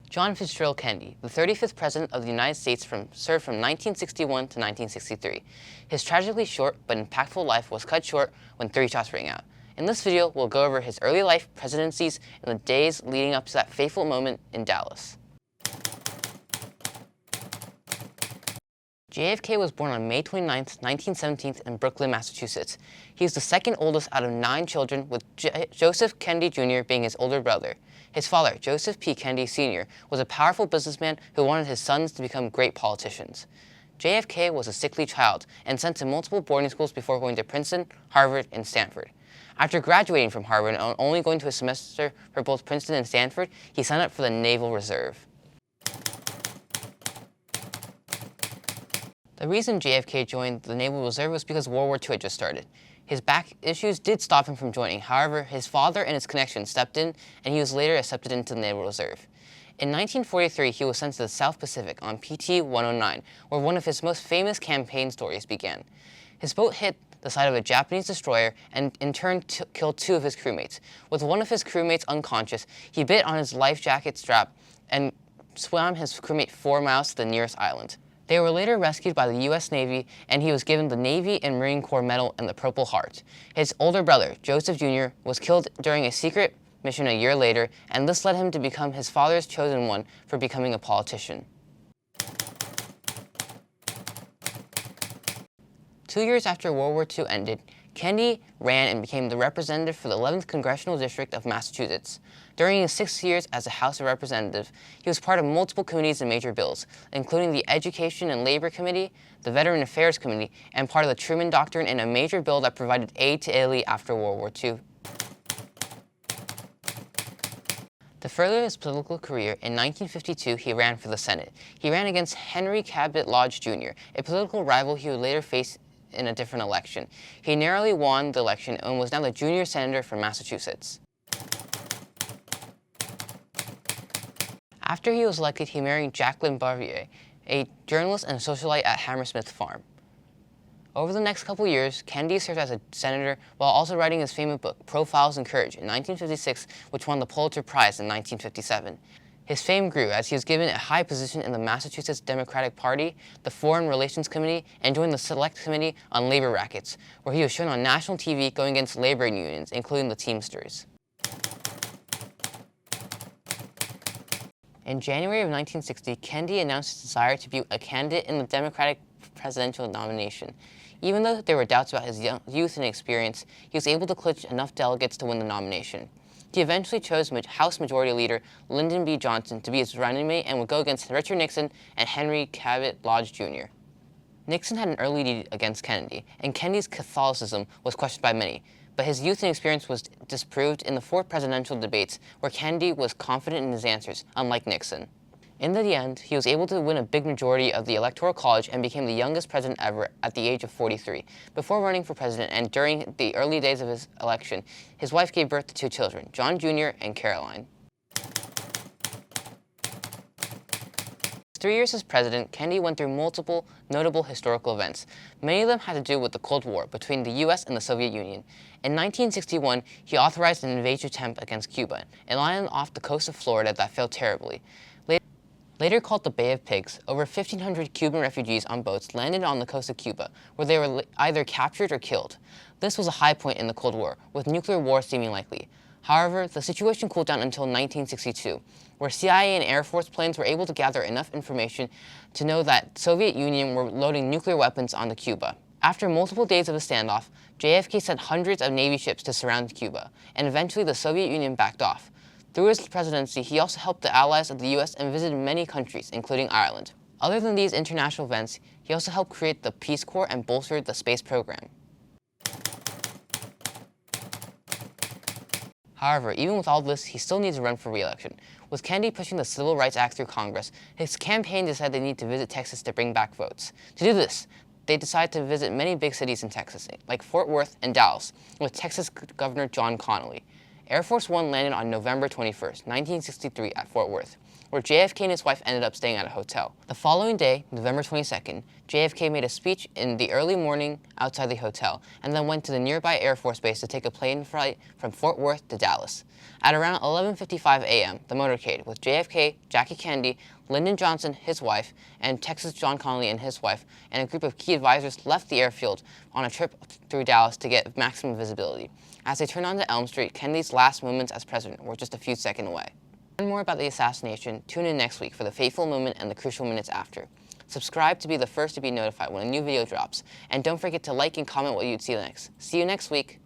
John Fitzgerald Kennedy, the 35th President of the United States, served from 1961 to 1963. His tragically short but impactful life was cut short when 3 shots rang out. In this video, we'll go over his early life, presidencies, and the days leading up to that fateful moment in Dallas. JFK was born on May 29, 1917 in Brookline, Massachusetts. He is the second oldest out of 9 children, with Joseph Kennedy Jr. being his older brother. His father, Joseph P. Kennedy Sr., was a powerful businessman who wanted his sons to become great politicians. JFK was a sickly child and sent to multiple boarding schools before going to Princeton, Harvard, and Stanford. After graduating from Harvard and only going to a semester for both Princeton and Stanford, he signed up for the Naval Reserve. The reason JFK joined the Naval Reserve was because World War II had just started. His back issues did stop him from joining. However, his father and his connections stepped in, and he was later accepted into the Naval Reserve. In 1943, he was sent to the South Pacific on PT-109, where one of his most famous campaign stories began. His boat hit the side of a Japanese destroyer and in turn killed 2 of his crewmates. With one of his crewmates unconscious, he bit on his life jacket strap and swam his crewmate 4 miles to the nearest island. They were later rescued by the U.S. Navy, and he was given the Navy and Marine Corps Medal and the Purple Heart. His older brother, Joseph Jr., was killed during a secret mission a year later, and this led him to become his father's chosen one for becoming a politician. 2 years after World War II ended, Kennedy ran and became the representative for the 11th Congressional District of Massachusetts. During his 6 years as a House of Representative, he was part of multiple committees and major bills, including the Education and Labor Committee, the Veteran Affairs Committee, and part of the Truman Doctrine and a major bill that provided aid to Italy after World War II. To further his political career, in 1952 he ran for the Senate. He ran against Henry Cabot Lodge Jr., a political rival he would later face in a different election. He narrowly won the election and was now the junior senator from Massachusetts. After he was elected, he married Jacqueline Bouvier, a journalist and socialite at Hammersmith Farm. Over the next couple years, Kennedy served as a senator while also writing his famous book, Profiles in Courage, in 1956, which won the Pulitzer Prize in 1957. His fame grew as he was given a high position in the Massachusetts Democratic Party, the Foreign Relations Committee, and joined the Select Committee on Labor Rackets, where he was shown on national TV going against labor unions, including the Teamsters. In January of 1960, Kennedy announced his desire to be a candidate in the Democratic presidential nomination. Even though there were doubts about his youth and experience, he was able to clinch enough delegates to win the nomination. He eventually chose House Majority Leader Lyndon B. Johnson to be his running mate and would go against Richard Nixon and Henry Cabot Lodge Jr. Nixon had an early lead against Kennedy, and Kennedy's Catholicism was questioned by many, but his youth and experience was disproved in the 4 presidential debates, where Kennedy was confident in his answers, unlike Nixon. In the end, he was able to win a big majority of the Electoral College and became the youngest president ever at the age of 43. Before running for president and during the early days of his election, his wife gave birth to 2 children, John Jr. and Caroline. 3 years as president, Kennedy went through multiple notable historical events. Many of them had to do with the Cold War between the U.S. and the Soviet Union. In 1961, he authorized an invasion attempt against Cuba, an island off the coast of Florida that failed terribly. Later called the Bay of Pigs, over 1,500 Cuban refugees on boats landed on the coast of Cuba, where they were either captured or killed. This was a high point in the Cold War, with nuclear war seeming likely. However, the situation cooled down until 1962, where CIA and Air Force planes were able to gather enough information to know that the Soviet Union were loading nuclear weapons onto Cuba. After multiple days of a standoff, JFK sent hundreds of Navy ships to surround Cuba, and eventually the Soviet Union backed off. Through his presidency, he also helped the allies of the U.S. and visited many countries, including Ireland. Other than these international events, he also helped create the Peace Corps and bolstered the space program. However, even with all this, he still needs to run for re-election. With Kennedy pushing the Civil Rights Act through Congress, his campaign decided they need to visit Texas to bring back votes. To do this, they decided to visit many big cities in Texas, like Fort Worth and Dallas, with Texas Governor John Connally. Air Force One landed on November 21, 1963 at Fort Worth. where JFK and his wife ended up staying at a hotel. The following day, November 22nd, JFK made a speech in the early morning outside the hotel, and then went to the nearby Air Force Base to take a plane flight from Fort Worth to Dallas. At around 11:55 a.m., the motorcade, with JFK, Jackie Kennedy, Lyndon Johnson, his wife, and Texas John Connally and his wife, and a group of key advisors left the airfield on a trip through Dallas to get maximum visibility. As they turned onto Elm Street, Kennedy's last moments as president were just a few seconds away. To learn more about the assassination, tune in next week for the fateful moment and the crucial minutes after. Subscribe to be the first to be notified when a new video drops, and don't forget to like and comment what you'd see next. See you next week!